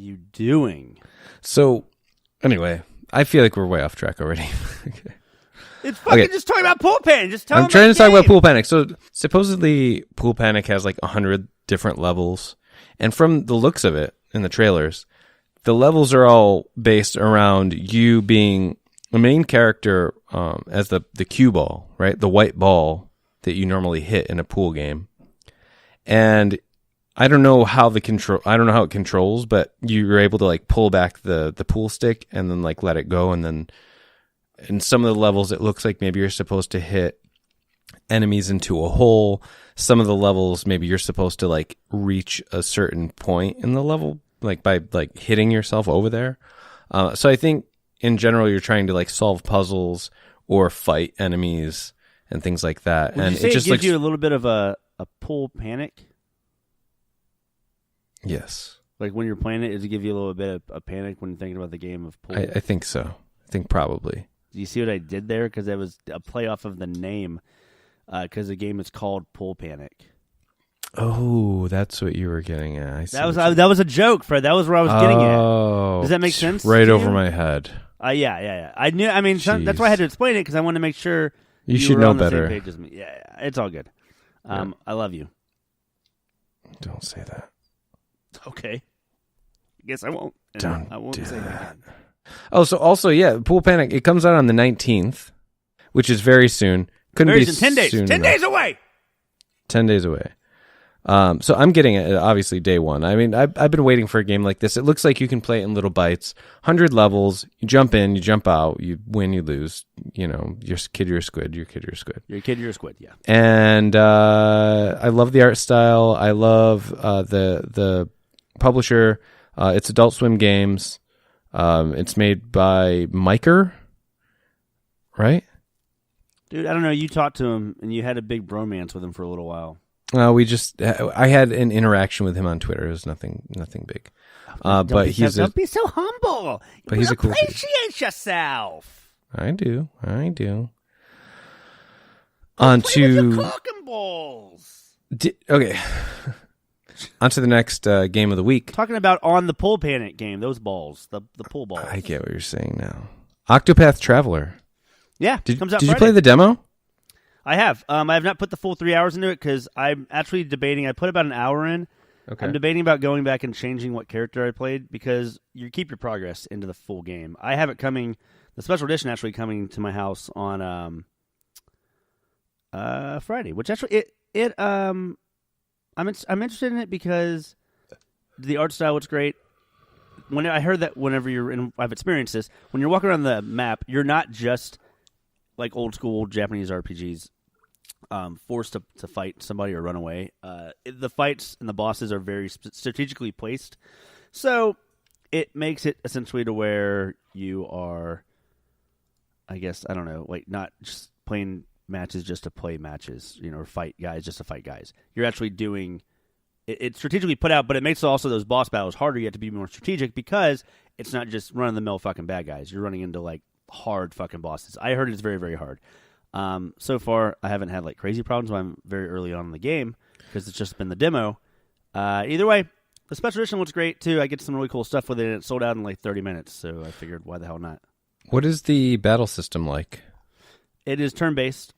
you doing? So, anyway, I feel like we're way off track already. Okay. It's fucking just talking about Pool Panic. Just I'm trying to talk about Pool Panic. So, supposedly, Pool Panic has like 100 different levels. And from the looks of it in the trailers, the levels are all based around you being the main character as the cue ball, right? The white ball that you normally hit in a pool game. And I don't know how it controls, but you're able to like pull back the pool stick and then like let it go. And then in some of the levels, it looks like maybe you're supposed to hit enemies into a hole. Some of the levels, maybe you're supposed to like reach a certain point in the level, like by like hitting yourself over there. So I think in general, you're trying to like solve puzzles or fight enemies and things like that. Would and you say it just gives you a little bit of a pool panic? Yes. Like when you're playing it, does it give you a little bit of a panic when you're thinking about the game of pool? I think so. I think probably. Do you see what I did there? Because that was a play off of the name, because the game is called Pool Panic. Oh, that's what you were getting at. I see that was a joke, Fred. That was where I was getting at. Oh, does that make sense? Right over my head. Yeah. I knew. I mean, that's why I had to explain it because I wanted to make sure you should were know on the better. same page as me. Yeah, it's all good. Yeah. I love you. Don't say that. Okay. I guess I won't. Don't I won't do say that. Oh, so also, yeah, Pool Panic. It comes out on the 19th, which is very soon. Couldn't be 10 days. soon 10 enough. days away. 10 days away. So I'm getting it obviously day one. I mean, I've been waiting for a game like this. It looks like you can play it in little bites, 100 levels. You jump in, you jump out, you win, you lose. You know, you're a kid, you're a squid. You're a kid, you're a squid. You're a kid, you're a squid. Yeah. And I love the art style. I love the publisher. It's Adult Swim Games. It's made by Miker, right? Dude, I don't know. You talked to him and you had a big bromance with him for a little while. I had an interaction with him on Twitter. It was nothing big. Don't be so humble. But he's a cool dude. Appreciate yourself. I do. On to your cock and balls. Okay. On to the next game of the week. Talking about on the Pool Panic game, those balls, the pool balls. I get what you're saying now. Octopath Traveler. Yeah, comes out. Did you play the demo? I have. I have not put the full 3 hours into it because I'm actually debating. I put about an hour in. Okay. I'm debating about going back and changing what character I played because you keep your progress into the full game. I have it coming. The special edition actually coming to my house on Friday, which actually I'm interested in it because the art style looks great. When I heard that whenever you're in, I've experienced this. When you're walking around the map, you're not just like old school Japanese RPGs, forced to fight somebody or run away. The fights and the bosses are very strategically placed, so it makes it essentially to where you are, I guess, I don't know, like not just playing matches just to play matches, or fight guys just to fight guys. You're actually doing it's strategically put out, but it makes also those boss battles harder. You have to be more strategic because it's not just run of the mill fucking bad guys. You're running into like hard fucking bosses. I heard it's very, very hard. So far, I haven't had like crazy problems. I'm very early on in the game because it's just been the demo. Either way, the special edition looks great too. I get some really cool stuff with it, and it sold out in like 30 minutes. So I figured, why the hell not? What is the battle system like? It is turn-based.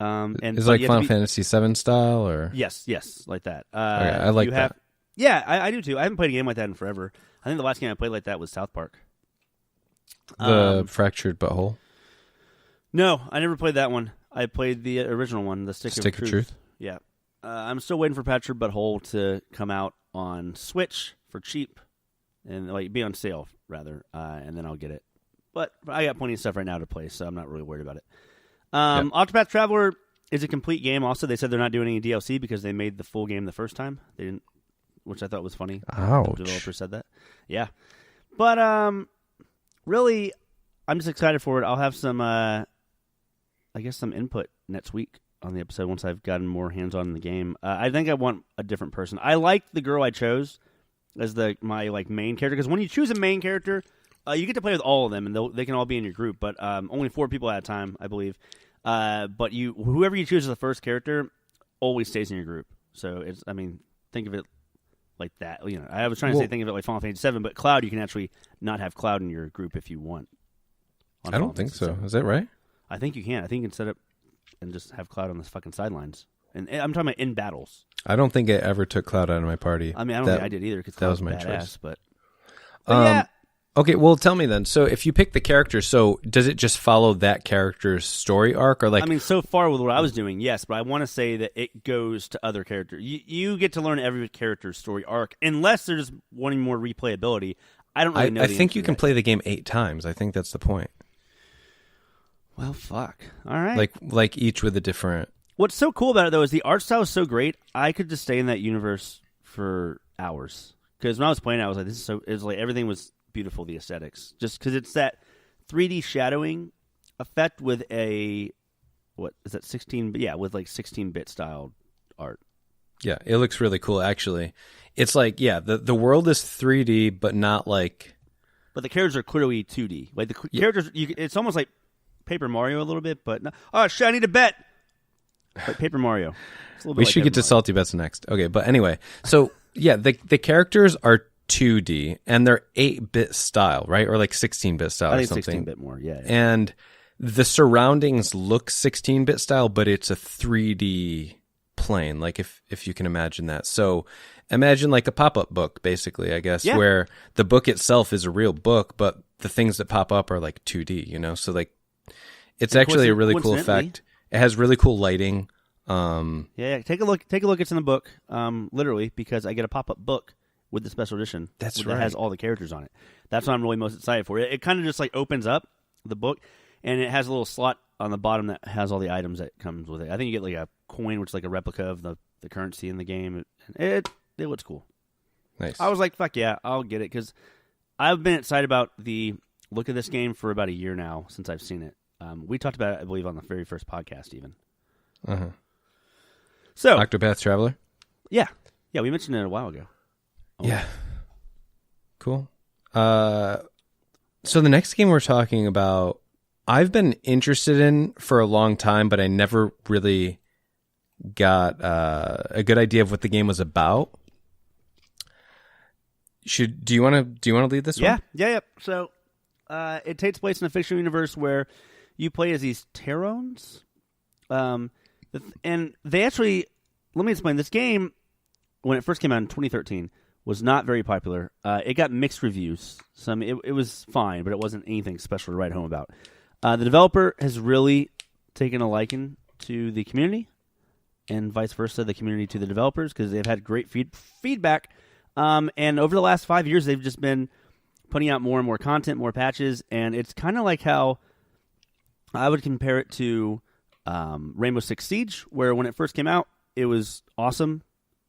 And is it like Final Fantasy VII style, or yes, like that. Okay, I like that. Yeah, I do too. I haven't played a game like that in forever. I think the last game I played like that was South Park. The Fractured Butthole. No, I never played that one. I played the original one, the Stick of Truth. Yeah. I'm still waiting for Fractured Butthole to come out on Switch for cheap, and like be on sale rather, and then I'll get it. But I got plenty of stuff right now to play, so I'm not really worried about it. Octopath Traveler is a complete game. Also, they said they're not doing any DLC because they made the full game the first time. They didn't, which I thought was funny. Ouch. The developer said that. Yeah, but really, I'm just excited for it. I'll have some, I guess, some input next week on the episode once I've gotten more hands-on in the game. I think I want a different person. I like the girl I chose as my like main character because when you choose a main character, you get to play with all of them, and they can all be in your group, but only 4 people at a time, I believe. But whoever you choose as the first character always stays in your group. So think of it like that. You know, I was trying to say think of it like Final Fantasy VII, but Cloud, you can actually not have Cloud in your group if you want. I don't think so. Is that right? I think you can. I think you can set up and just have Cloud on the fucking sidelines. And I'm talking about in battles. I don't think I ever took Cloud out of my party. I mean, I don't think I did either because that was my badass, choice. But yeah. Okay, well, tell me then. So if you pick the character, so does it just follow that character's story arc, or like? I mean, so far with what I was doing, yes, but I want to say that it goes to other characters. You get to learn every character's story arc, unless they're just wanting more replayability. I don't really know. I think you can play the game 8 times. I think that's the point. Well, fuck. All right. Like each with a different. What's so cool about it though is the art style is so great. I could just stay in that universe for hours. Because when I was playing, I was like, "This is so." It was like everything was beautiful. The aesthetics, just because it's that 3D shadowing effect with a what is that 16? Yeah, with like 16-bit styled art. Yeah, it looks really cool. Actually, it's like the world is 3D, but not like. But the characters are clearly 2D. Like the characters, it's almost like Paper Mario a little bit, but no. Oh shit! I need a bet. Like Paper Mario. We should get to Salty Bets next. Okay, but anyway, so yeah, the characters are 2D and they're 8-bit style, right? Or like 16-bit style I or think something. 16-bit more, yeah. And the surroundings look 16-bit style, but it's a 3D plane, like if you can imagine that. So imagine like a pop-up book, basically, I guess, where the book itself is a real book, but the things that pop up are like 2D, you know? So like it's actually a really cool effect. It has really cool lighting. Yeah, take a look. It's in the book, literally, because I get a pop-up book with the special edition. That has all the characters on it. That's what I'm really most excited for. It kind of just like opens up the book, and it has a little slot on the bottom that has all the items that comes with it. I think you get like a coin, which is like a replica of the currency in the game. It looks cool. Nice. I was like, fuck yeah, I'll get it, because I've been excited about the look of this game for about a year now since I've seen it. We talked about it, I believe, on the very first podcast even. Uh-huh. So, Octopath Traveler? Yeah, we mentioned it a while ago. Oh. Yeah. Cool. So the next game we're talking about, I've been interested in for a long time, but I never really got a good idea of what the game was about. Do you want to lead this one? Yeah. So, it takes place in a fictional universe where you play as these Terrans. And they actually, let me explain, this game, when it first came out in 2013, was not very popular. It got mixed reviews. So, I mean, it was fine, but it wasn't anything special to write home about. The developer has really taken a liking to the community, and vice versa, the community to the developers, because they've had great feedback. And over the last 5 years, they've just been putting out more and more content, more patches, and it's kind of like how I would compare it to Rainbow Six Siege, where when it first came out, it was awesome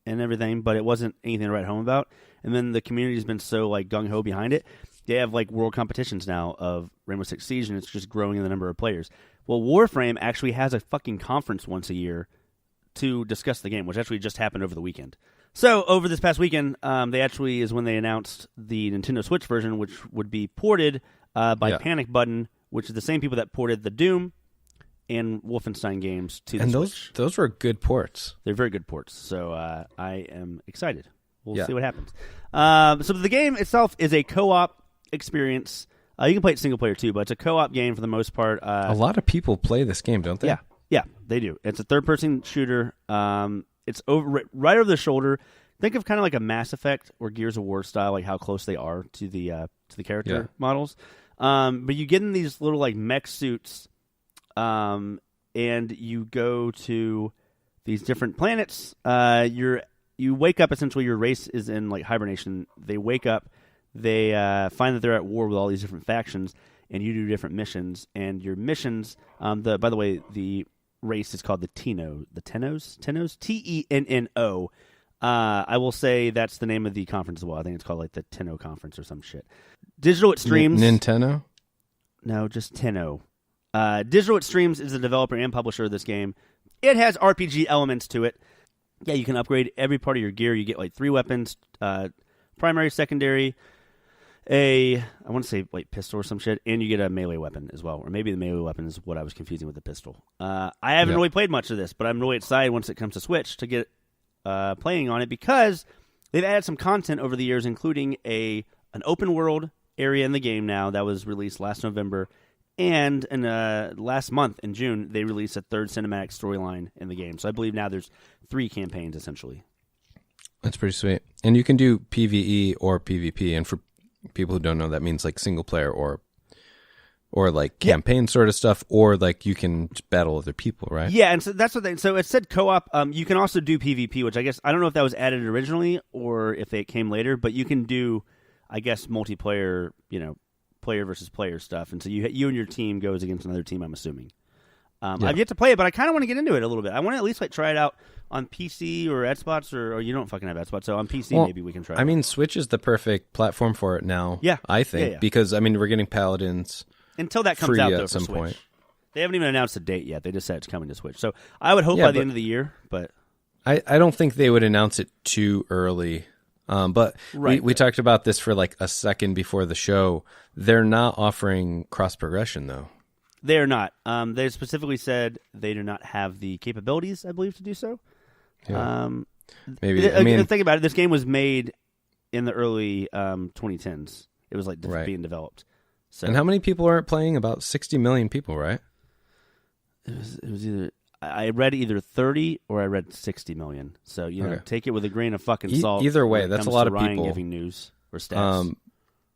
and everything, but it wasn't anything to write home about. And then the community's been so like gung-ho behind it. They have like world competitions now of Rainbow Six Siege, and it's just growing in the number of players. Well, Warframe actually has a fucking conference once a year to discuss the game, which actually just happened over the weekend. So over this past weekend, they actually is when they announced the Nintendo Switch version, which would be ported by Panic Button, which is the same people that ported the Doom and Wolfenstein games to the Switch. And those were good ports. They're very good ports, so I am excited. We'll see what happens. So the game itself is a co-op experience. You can play it single player too, but it's a co-op game for the most part. A lot of people play this game, don't they? Yeah, they do. It's a third-person shooter. It's right over the shoulder. Think of kind of like a Mass Effect or Gears of War style, like how close they are to the character models. But you get in these little like mech suits, and you go to these different planets. You wake up, essentially your race is in like hibernation. They wake up, they find that they're at war with all these different factions, and you do different missions. And your missions, by the way, the race is called the Tenno. The Tennos? Tenno. I will say that's the name of the conference as well. I think it's called like the Tenno Conference or some shit. Digital Extremes. Nintendo? No, just Tenno. Digital Extremes is the developer and publisher of this game. It has RPG elements to it. Yeah, you can upgrade every part of your gear. You get like 3 weapons, primary, secondary, I want to say like pistol or some shit, and you get a melee weapon as well. Or maybe the melee weapon is what I was confusing with the pistol. I haven't really played much of this, but I'm really excited once it comes to Switch to get playing on it, because they've added some content over the years, including an open world area in the game now that was released last November, and in last month in June they released a third cinematic storyline in the game. So I believe now there's 3 campaigns essentially. That's pretty sweet. And you can do PvE or PvP, and for people who don't know, that means like single player or like campaign sort of stuff, or like you can battle other people, right? Yeah, and so that's what so it said co-op. You can also do PvP, which I guess I don't know if that was added originally or if it came later, but you can do, I guess, multiplayer, player versus player stuff, and so you and your team goes against another team, I'm assuming. I've yet to play it, but I kind of want to get into it a little bit. I want to at least like try it out on PC or Xbox, or you don't fucking have Xbox, so on PC maybe we can try it. I mean, Switch is the perfect platform for it now, I think, because, I mean, we're getting Paladins until that comes free out, though, at for some Switch. point. They haven't even announced a date yet. They just said it's coming to Switch. So I would hope by the end of the year, but... I don't think they would announce it too early. But we talked about this for like a second before the show. They're not offering cross-progression, though. They are not. They specifically said they do not have the capabilities, I believe, to do so. Yeah. Maybe. Think about it. This game was made in the early 2010s. It was like being developed. So, and how many people are playing? About 60 million people, right? It was either... I read either 30 or I read 60 million. So, take it with a grain of fucking salt. Either way, that's a lot of people. Giving news or stats.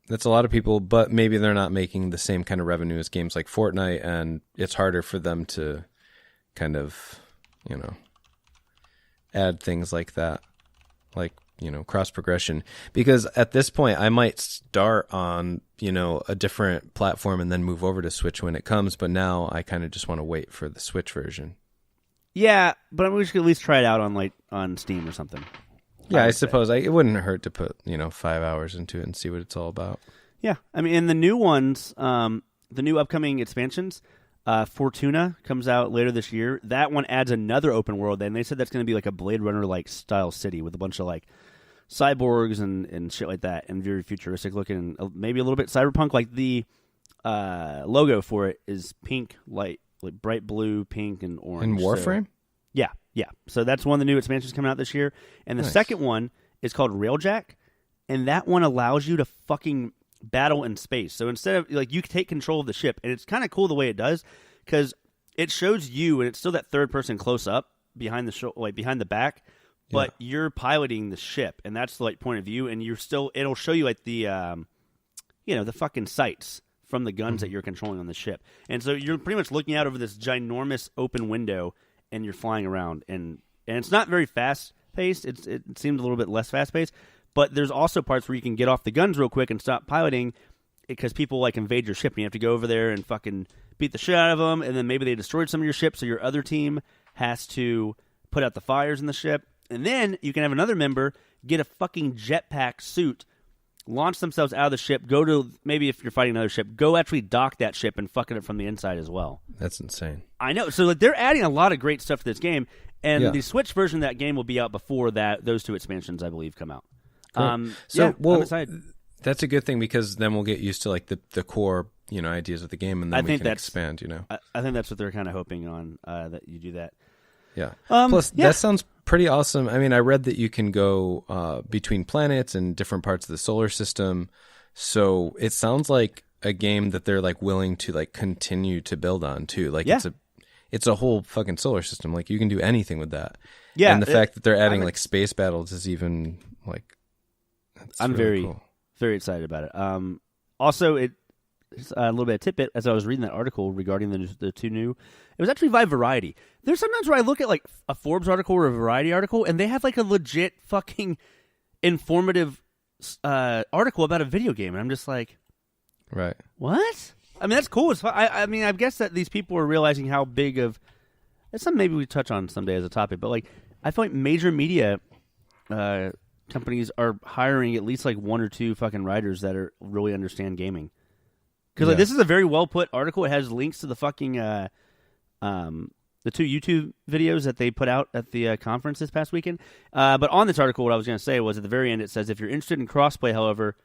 That's a lot of people, but maybe they're not making the same kind of revenue as games like Fortnite, and it's harder for them to kind of, add things like that, like, cross progression. Because at this point, I might start on, a different platform and then move over to Switch when it comes, but now I kind of just want to wait for the Switch version. Yeah, but we should at least try it out on Steam or something. Yeah, I suppose it wouldn't hurt to put 5 hours into it and see what it's all about. Yeah, I mean, and the new ones, the new upcoming expansions, Fortuna comes out later this year. That one adds another open world, and they said that's going to be like a Blade Runner like style city with a bunch of like cyborgs and shit like that, and very futuristic looking, maybe a little bit cyberpunk. Like the logo for it is pink, like bright blue, pink, and orange. And Warframe? So, yeah. So that's one of the new expansions coming out this year. And the second one is called Railjack, and that one allows you to fucking battle in space. So instead of, like, you take control of the ship, and it's kind of cool the way it does, because it shows you, and it's still that third person close up behind the back, but you're piloting the ship, and that's the like point of view, and it'll show you like the, the fucking sights from the guns that you're controlling on the ship. And so you're pretty much looking out over this ginormous open window, and you're flying around, and it's not very fast-paced. It seems a little bit less fast-paced, but there's also parts where you can get off the guns real quick and stop piloting because people like invade your ship, and you have to go over there and fucking beat the shit out of them, and then maybe they destroyed some of your ship, so your other team has to put out the fires in the ship, and then you can have another member get a fucking jetpack suit, launch themselves out of the ship, go to, maybe if you're fighting another ship, go actually dock that ship and fucking it from the inside as well. That's insane. I know. So like, they're adding a lot of great stuff to this game, and the Switch version of that game will be out before those two expansions, I believe, come out. Cool. I'm excited. That's a good thing, because then we'll get used to like the core, ideas of the game, and then we can expand, I think that's what they're kind of hoping on, that you do that. Yeah. Plus, that sounds pretty awesome. I mean, I read that you can go between planets and different parts of the solar system. So it sounds like a game that they're like willing to like continue to build on too. Like it's a whole fucking solar system. Like you can do anything with that. Yeah. And the fact that they're adding like space battles is even like. I'm really very excited about it. Also, it's a little bit of tidbit as I was reading that article regarding the two new. It was actually by Variety. There's sometimes where I look at like a Forbes article or a Variety article, and they have like a legit fucking informative article about a video game, and I'm just like, right? What? I mean, that's cool. I mean, I guess that these people are realizing how big of. It's something maybe we touch on someday as a topic, but like I feel like major media companies are hiring at least like one or two fucking writers that really understand gaming. Because like, this is a very well put article. It has links to the fucking the two YouTube videos that they put out at the conference this past weekend. But on this article, what I was going to say was at the very end, it says, if you're interested in crossplay, however,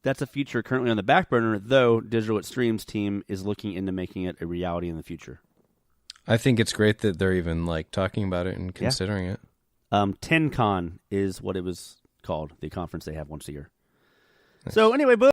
that's a feature currently on the back burner, though Digital Extreme's team is looking into making it a reality in the future. I think it's great that they're even like talking about it and considering it. 10Con is what it was called, the conference they have once a year. So anyway, boom.